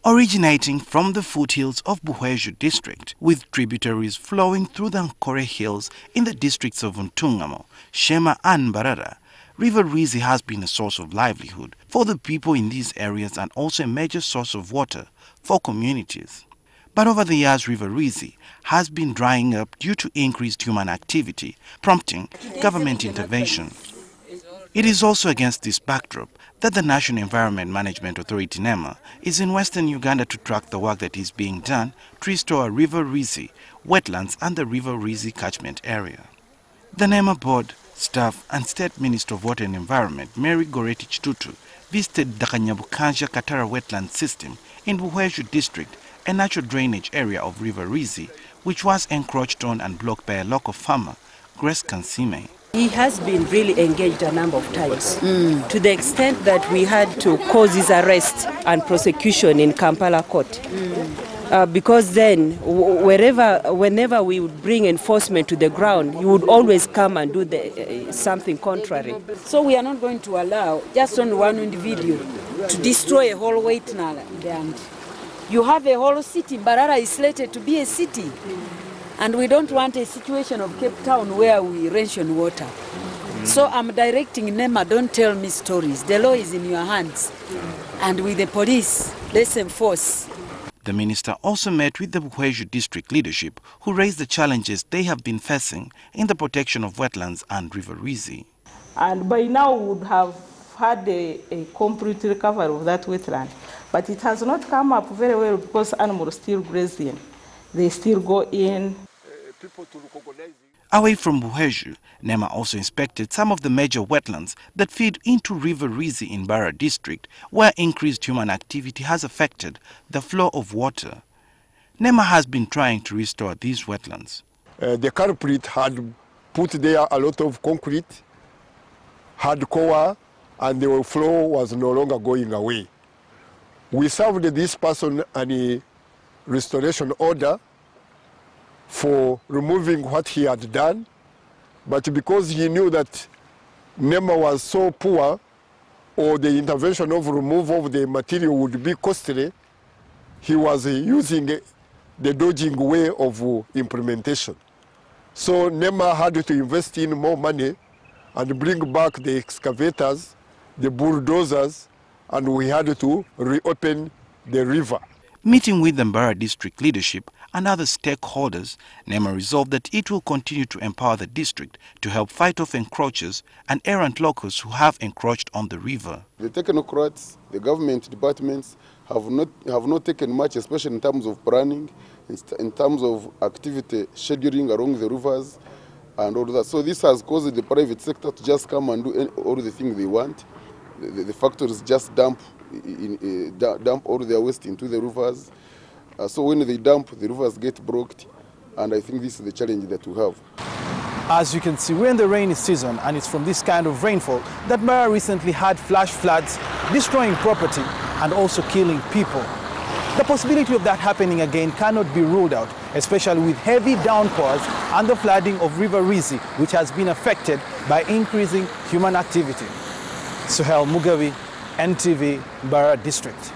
originating from the foothills of Buhweju district, with tributaries flowing through the encroached hills in the districts of Ntungamo, Shema and Mbarara. River Rwizi has been a source of livelihood for the people in these areas and also a major source of water for communities. But over the years, River Rwizi has been drying up due to increased human activity, prompting government intervention. It is also against this backdrop that the National Environment Management Authority NEMA is in western Uganda to track the work that is being done to restore River Rwizi, wetlands and the River Rwizi catchment area. The NEMA board, staff and State Minister of Water and Environment, Mary Goretich Tutu, visited the Kanyabukansha Katara wetland system in Buhweju district, a natural drainage area of River Rwizi, which was encroached on and blocked by a local farmer, Grace Kansime. He has been really engaged a number of times, to the extent that we had to cause his arrest and prosecution in Kampala court. Because then, whenever we would bring enforcement to the ground, he would always come and do something contrary. So we are not going to allow just on one individual to destroy a whole wetland. You have a whole city. Mbarara is slated to be a city. And we don't want a situation of Cape Town where we ration water. So I'm directing NEMA, don't tell me stories. The law is in your hands. And with the police, let's enforce. The minister also met with the Buhweju district leadership, who raised the challenges they have been facing in the protection of wetlands and River Rwizi. And by now we would have had a complete recovery of that wetland. But it has not come up very well because animals still graze in. They still go in. Away from Buhweju, NEMA also inspected some of the major wetlands that feed into River Rwizi in Mbarara district, where increased human activity has affected the flow of water. NEMA has been trying to restore these wetlands. The culprit had put there a lot of concrete, hard core, and the flow was no longer going away. We served this person a restoration order for removing what he had done, but because he knew that NEMA was so poor, or the intervention of removal of the material would be costly, he was using the dodging way of implementation. So NEMA had to invest in more money and bring back the excavators, the bulldozers, and we had to reopen the river. Meeting with the Mbarara district leadership and other stakeholders, NEMA resolved that it will continue to empower the district to help fight off encroachers and errant locals who have encroached on the river. The technocrats, the government departments have not taken much, especially in terms of planning, in terms of activity scheduling along the rivers and all that. So this has caused the private sector to just come and do all the things they want. The factories just dump all their waste into the rivers. So when they dump, the rivers get blocked, and I think this is the challenge that we have. As you can see, we're in the rainy season, and it's from this kind of rainfall that Mbarara recently had flash floods, destroying property and also killing people. The possibility of that happening again cannot be ruled out, especially with heavy downpours and the flooding of River Rwizi, which has been affected by increasing human activity. Suhail Mugavi, NTV, Mbarara District.